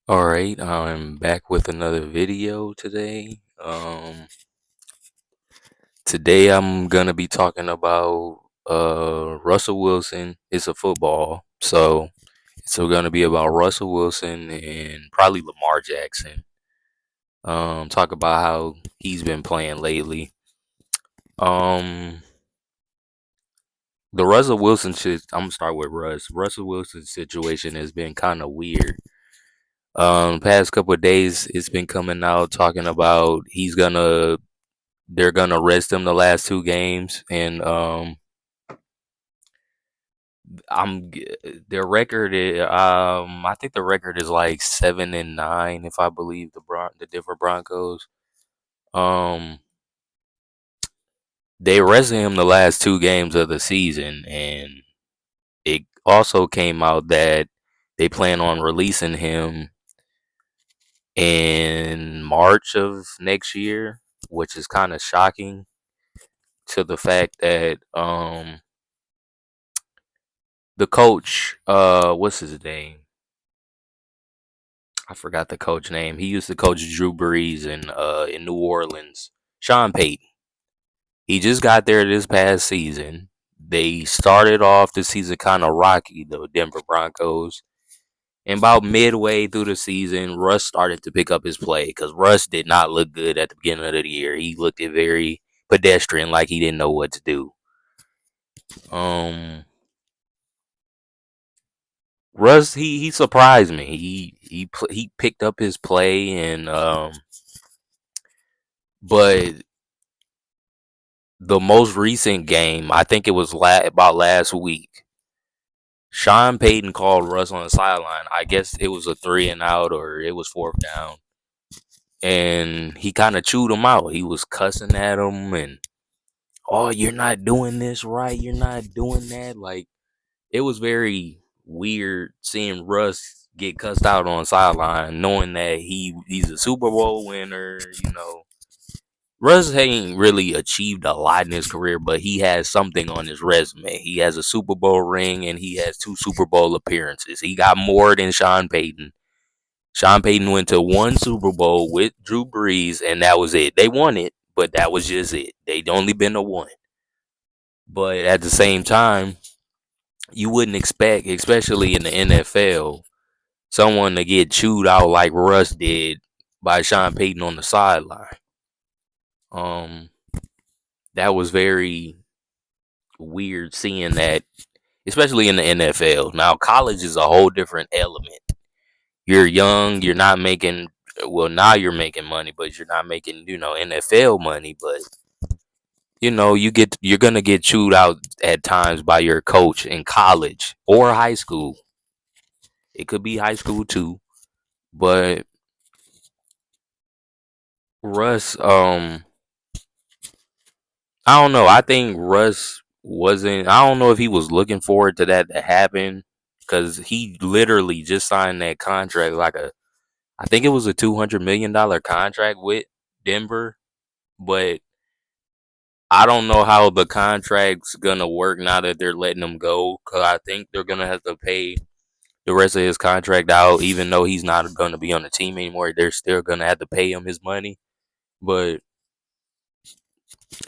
All right, I'm back with another video today. Today I'm gonna be talking about Russell Wilson. It's a football, so it's gonna be about Russell Wilson and probably Lamar Jackson. Talk about how he's been playing lately. Um, the Russell Wilson shit. I'm gonna start with Russ. Russell Wilson's situation has been kind of weird. Past couple of days, it's been coming out talking about they're gonna rest him the last two games, and their record is I think the record is like 7-9 if I believe the Denver Broncos. Um, they rested him the last two games of the season, and it also came out that they plan on releasing him in March of next year, which is kind of shocking to the fact that the coach, what's his name? I forgot the coach name. He used to coach Drew Brees in New Orleans. Sean Payton. He just got there this past season. They started off the season kind of rocky, the Denver Broncos. And about midway through the season, Russ started to pick up his play because Russ did not look good at the beginning of the year. He looked very pedestrian, like he didn't know what to do. Um, Russ, he surprised me. He picked up his play and but the most recent game, I think it was about last week. Sean Payton called Russ on the sideline. I guess it was a 3-and-out or it was fourth down, and he kind of chewed him out. He was cussing at him and, "Oh, you're not doing this right. You're not doing that." Like, it was very weird seeing Russ get cussed out on the sideline, knowing that he's a Super Bowl winner. Russ ain't really achieved a lot in his career, but he has something on his resume. He has a Super Bowl ring and he has two Super Bowl appearances. He got more than Sean Payton. Sean Payton went to one Super Bowl with Drew Brees, and that was it. They won it, but that was just it. They'd only been to one. But at the same time, you wouldn't expect, especially in the NFL, someone to get chewed out like Russ did by Sean Payton on the sideline. Um, that was very weird seeing that, especially in the NFL. Now, college is a whole different element. You're young, you're not making, well, now you're making money, but you're not making, NFL money. But you're gonna get chewed out at times by your coach in college or high school. It could be high school too, but Russ, I don't know. I think Russ wasn't. I don't know if he was looking forward to that to happen because he literally just signed that contract I think it was a $200 million contract with Denver, but I don't know how the contract's gonna work now that they're letting him go. Cause I think they're gonna have to pay the rest of his contract out, even though he's not gonna be on the team anymore. They're still gonna have to pay him his money, but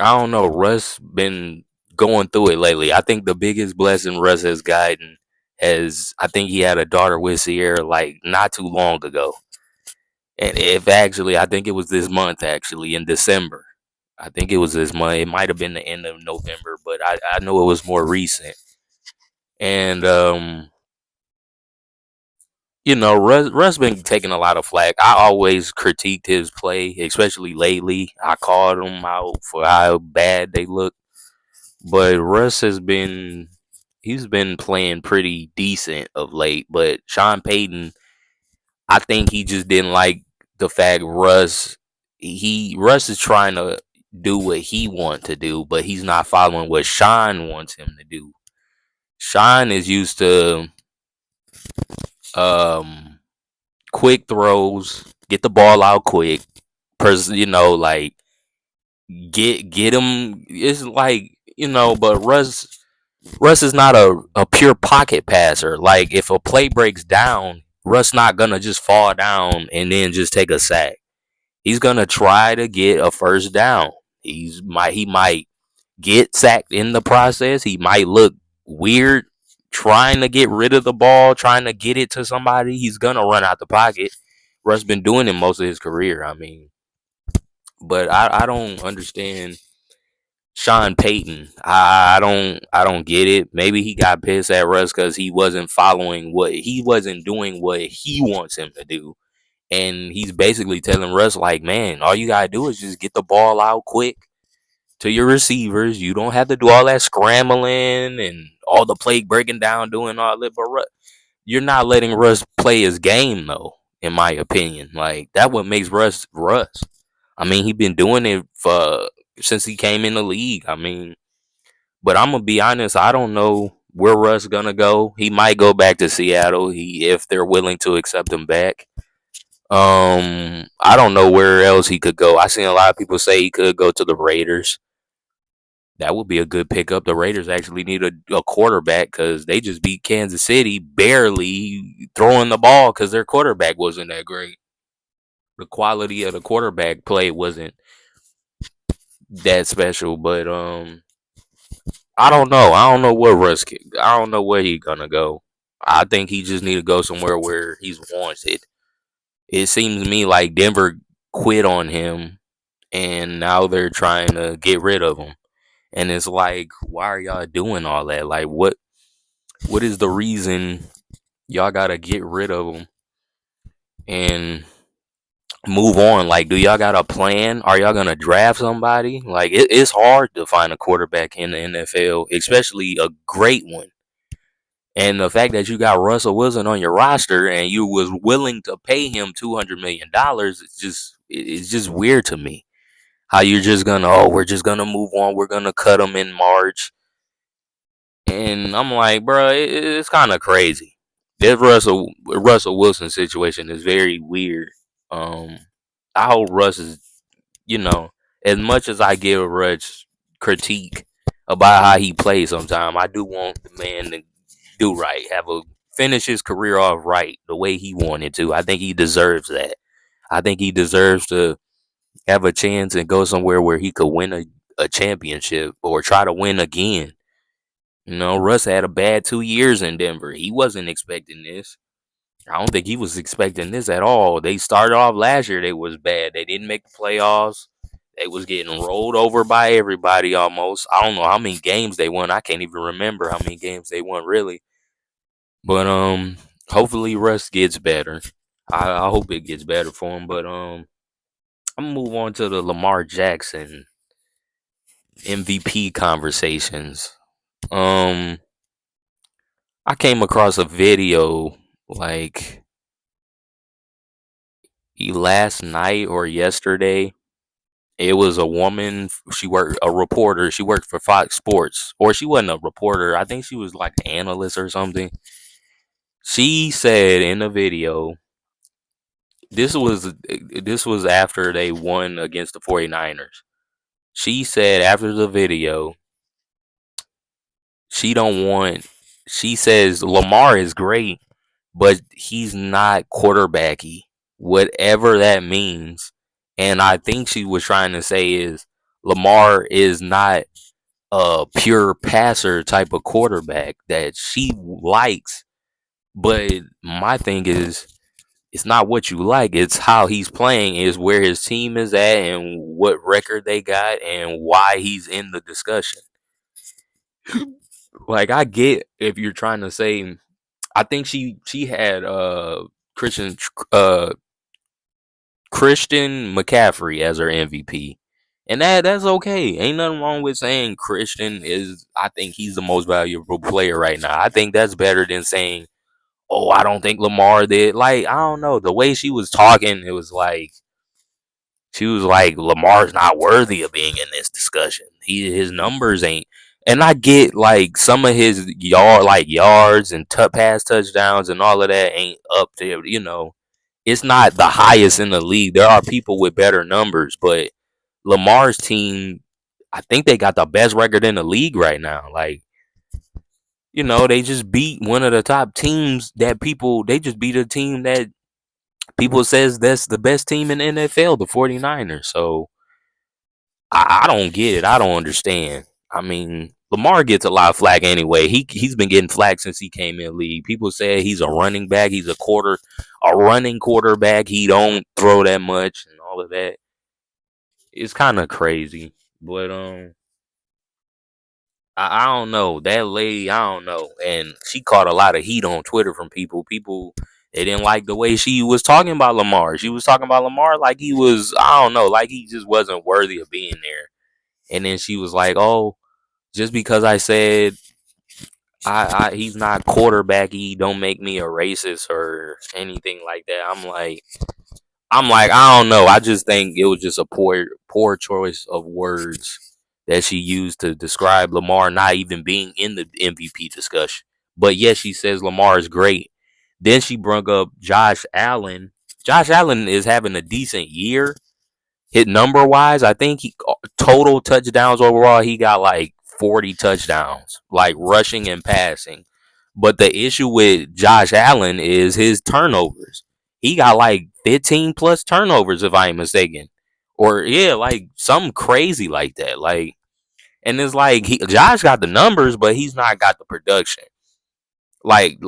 I don't know. Russ been going through it lately. I think the biggest blessing Russ has gotten has I think he had a daughter with Sierra like not too long ago. And if actually I think it was this month actually in December. I think it was this month. It might have been the end of November, but I know it was more recent. And Russ been taking a lot of flack. I always critiqued his play, especially lately. I called him out for how bad they look. But Russ he's been playing pretty decent of late. But Sean Payton, I think he just didn't like the fact Russ is trying to do what he wants to do, but he's not following what Sean wants him to do. Sean is used to um quick throws, get the ball out quick, like get him. It's like but Russ is not a pure pocket passer. Like if a play breaks down, Russ not gonna just fall down and then just take a sack. He's gonna try to get a first down. He might get sacked in the process. He might look weird trying to get rid of the ball, trying to get it to somebody. He's gonna run out the pocket. Russ been doing it most of his career. I mean, but I don't understand Sean Payton. I don't get it. Maybe he got pissed at Russ because he wasn't doing what he wants him to do. And he's basically telling Russ, like, man, all you gotta do is just get the ball out quick to your receivers. You don't have to do all that scrambling and all the play breaking down, doing all that. But you're not letting Russ play his game, though. In my opinion, like that what makes Russ Russ. I mean, he been doing it for since he came in the league. I mean, but I'm gonna be honest. I don't know where Russ gonna go. He might go back to Seattle. If they're willing to accept him back. I don't know where else he could go. I seen a lot of people say he could go to the Raiders. That would be a good pickup. The Raiders actually need a quarterback because they just beat Kansas City barely throwing the ball because their quarterback wasn't that great. The quality of the quarterback play wasn't that special, but I don't know. I don't know where I don't know where he gonna go. I think he just need to go somewhere where he's wanted. It seems to me like Denver quit on him, and now they're trying to get rid of him. And it's like, why are y'all doing all that? Like, what is the reason y'all gotta get rid of him and move on? Like, do y'all got a plan? Are y'all gonna draft somebody? Like, it's hard to find a quarterback in the NFL, especially a great one. And the fact that you got Russell Wilson on your roster and you was willing to pay him $200 million, it's just weird to me. How you're just gonna we're just gonna move on, we're gonna cut him in March, and I'm like, bro, it's kind of crazy. This Russell Wilson situation is very weird. Um, I hope Russ is, you know, as much as I give Russ critique about how he plays, sometimes I do want the man to do right, finish his career off right the way he wanted to. I think he deserves that. I think he deserves to have a chance and go somewhere where he could win a championship or try to win again. Russ had a bad 2 years in Denver. He wasn't expecting this. I don't think he was expecting this at all. They started off last year, they was bad. They didn't make the playoffs. They was getting rolled over by everybody almost. I don't know how many games they won. I can't even remember how many games they won really. But hopefully Russ gets better. I hope it gets better for him. But I'm gonna move on to the Lamar Jackson MVP conversations. Um I came across a video like last night or yesterday. It was a woman. She worked a reporter. She worked for Fox Sports, or she wasn't a reporter. I think she was like an analyst or something. She said in the video, this was after they won against the 49ers. She said after the video, she don't want. She says Lamar is great, but he's not quarterbacky, whatever that means. And I think she was trying to say is Lamar is not a pure passer type of quarterback that she likes. But my thing is, it's not what you like, it's how he's playing, is where his team is at and what record they got and why he's in the discussion. Like, I get if you're trying to say, I think she had Christian uh Christian McCaffrey as her MVP. And that's okay. Ain't nothing wrong with saying Christian is, I think he's the most valuable player right now. I think that's better than saying, "Oh, I don't think Lamar did." Like, I don't know, the way she was talking, it was like she was like, Lamar's not worthy of being in this discussion. His numbers ain't. And I get like some of his yards and pass touchdowns and all of that ain't up there. It's not the highest in the league. There are people with better numbers, but Lamar's team, I think they got the best record in the league right now. Like, They just beat one of the top teams that people. They just beat a team that people says that's the best team in the NFL, the 49ers. So I don't get it. I don't understand. I mean, Lamar gets a lot of flack anyway. He's been getting flack since he came in the league. People say he's a running back. He's a running quarterback. He don't throw that much and all of that. It's kind of crazy, but I don't know that lady. I don't know, and she caught a lot of heat on Twitter from people. People they didn't like the way she was talking about Lamar. She was talking about Lamar like he was, I don't know, like he just wasn't worthy of being there. And then she was like, "Oh, just because I said he's not quarterbacky, don't make me a racist or anything like that." I'm like, I don't know. I just think it was just a poor choice of words that she used to describe Lamar not even being in the MVP discussion. But yes, she says Lamar is great. Then she brought up Josh Allen. Josh Allen is having a decent year, hit number wise. I think he total touchdowns overall. He got like 40 touchdowns, like rushing and passing. But the issue with Josh Allen is his turnovers. He got like 15 plus turnovers, if I ain't mistaken, or yeah, like something crazy like that. Like, and it's like Josh got the numbers, but he's not got the production. Like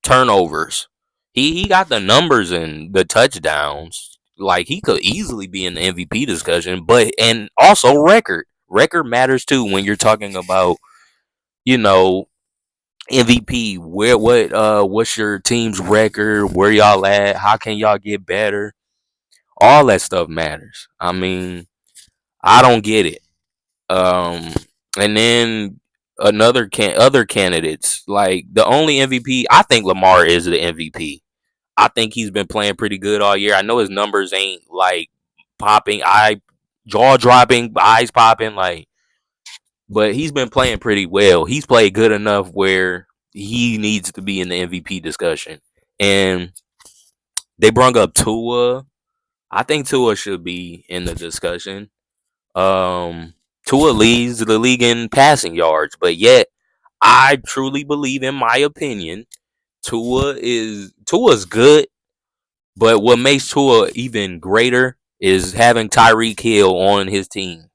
turnovers. He got the numbers and the touchdowns. Like he could easily be in the MVP discussion, but and also record. Record matters too when you're talking about, you know, MVP. What's your team's record? Where y'all at? How can y'all get better? All that stuff matters. I mean, I don't get it. Um, and then other candidates like the only MVP. I think Lamar is the MVP. I think he's been playing pretty good all year. I know his numbers ain't like popping, jaw dropping, eyes popping, like, but he's been playing pretty well. He's played good enough where he needs to be in the MVP discussion. And they brung up Tua. I think Tua should be in the discussion. Um, Tua leads the league in passing yards, but yet I truly believe, in my opinion, Tua's good, but what makes Tua even greater is having Tyreek Hill on his team.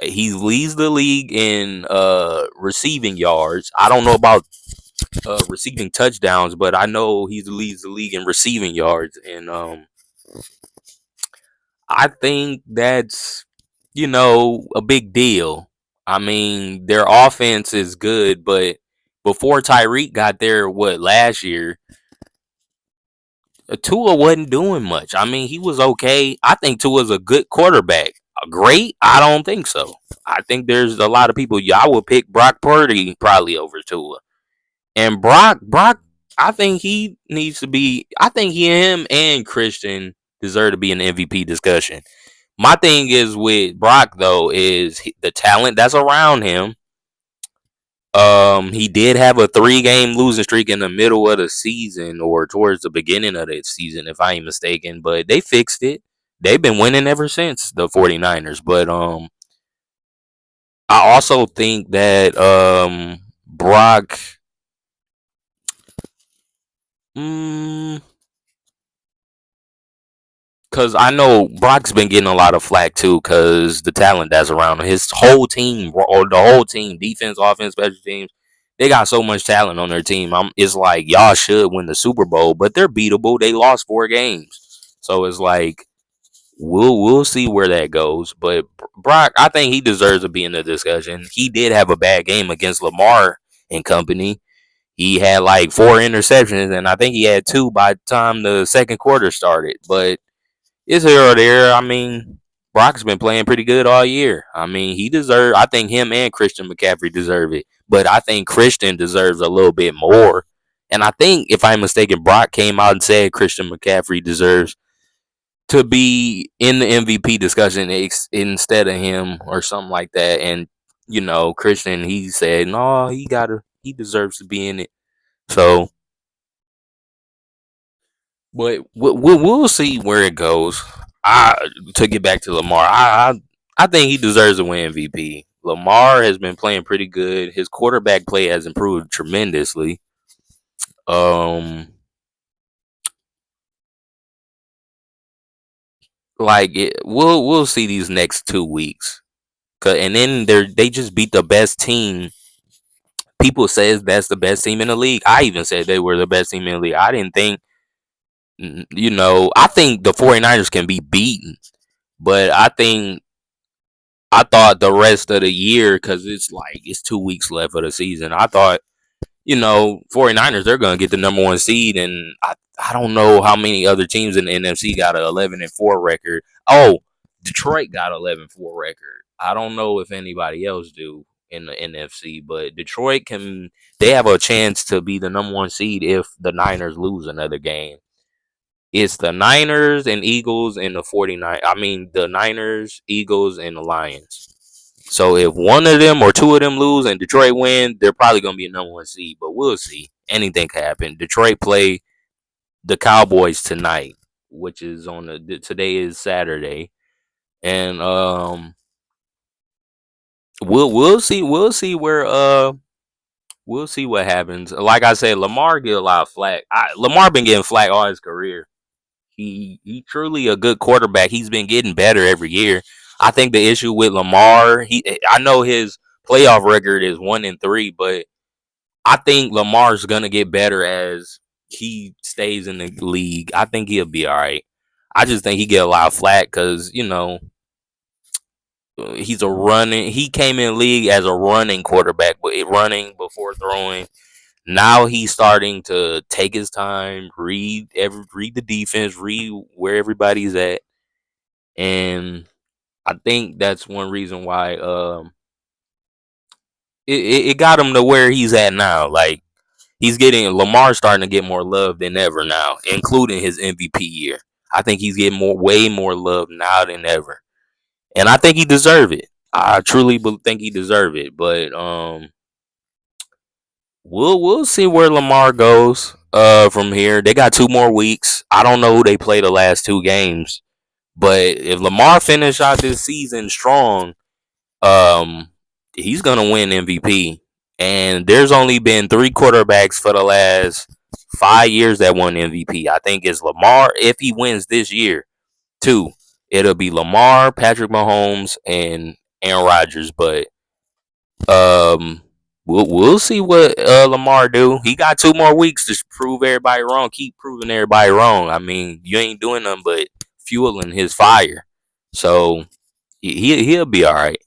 He leads the league in receiving yards. I don't know about receiving touchdowns, but I know he leads the league in receiving yards, and I think that's, a big deal. I mean, their offense is good, but before Tyreek got there, what, last year, Tua wasn't doing much. I mean, he was okay. I think Tua's a good quarterback. Great? I don't think so. I think there's a lot of people. Yeah, I would pick Brock Purdy probably over Tua. And Brock, I think he needs to be. I think him and Christian deserve to be in the MVP discussion. My thing is with Brock though is the talent that's around him. He did have a 3-game losing streak in the middle of the season or towards the beginning of the season, if I ain't mistaken, but they fixed it. They've been winning ever since, the 49ers. But I also think that Brock, mm, because I know Brock's been getting a lot of flack too, because the talent that's around him. His whole team, or the whole team, defense, offense, special teams, they got so much talent on their team. It's like y'all should win the Super Bowl, but they're beatable. They lost 4 games, so it's like we'll see where that goes. But Brock, I think he deserves to be in the discussion. He did have a bad game against Lamar and company. He had like 4 interceptions, and I think he had 2 by the time the second quarter started. But it's here or there. I mean, Brock's been playing pretty good all year. I mean, he deserves. I think him and Christian McCaffrey deserve it, but I think Christian deserves a little bit more. And I think, if I'm mistaken, Brock came out and said Christian McCaffrey deserves to be in the MVP discussion instead of him or something like that. And Christian, he said no, he deserves to be in it. So, but we'll see where it goes. I To get back to Lamar, I think he deserves to win MVP. Lamar has been playing pretty good. His quarterback play has improved tremendously. Um, we'll see these next 2 weeks, and then they just beat the best team. People says that's the best team in the league. I even said they were the best team in the league. I didn't think, I think the 49ers can be beaten, but I thought the rest of the year, because it's 2 weeks left of the season. I thought, 49ers, they're going to get the number one seed. And I don't know how many other teams in the NFC got an 11-4 record. Oh, Detroit got 11-4 record. I don't know if anybody else do in the NFC, but they have a chance to be the number one seed if the Niners lose another game. It's the Niners and Eagles and the 49. I mean, the Niners, Eagles, and the Lions. So if one of them or two of them lose and Detroit win, they're probably going to be a number one seed. But we'll see. Anything can happen. Detroit play the Cowboys tonight, which is today is Saturday, and we'll see we'll see what happens. Like I said, Lamar get a lot of flack. Lamar been getting flack all his career. He truly a good quarterback. He's been getting better every year. I think the issue with Lamar, I know his playoff record is 1-3, but I think Lamar's gonna get better as he stays in the league. I think he'll be all right. I just think he get a lot of flack because he's a running. He came in the league as a running quarterback, but running before throwing. Now he's starting to take his time, read the defense, read where everybody's at, and I think that's one reason why it got him to where he's at now. Like Lamar starting to get more love than ever now, including his MVP year. I think he's getting way more love now than ever, and I think he deserve it. I truly think he deserve it, but we'll see where Lamar goes from here. They got 2 more weeks. I don't know who they play the last 2 games, but if Lamar finish out this season strong, um, he's gonna win MVP. And there's only been 3 quarterbacks for the last 5 years that won MVP. I think it's Lamar. If he wins this year, two, it'll be Lamar, Patrick Mahomes, and Aaron Rodgers. But we'll see what Lamar do. He got 2 more weeks to prove everybody wrong. Keep proving everybody wrong. I mean, you ain't doing nothing but fueling his fire. So he'll be all right.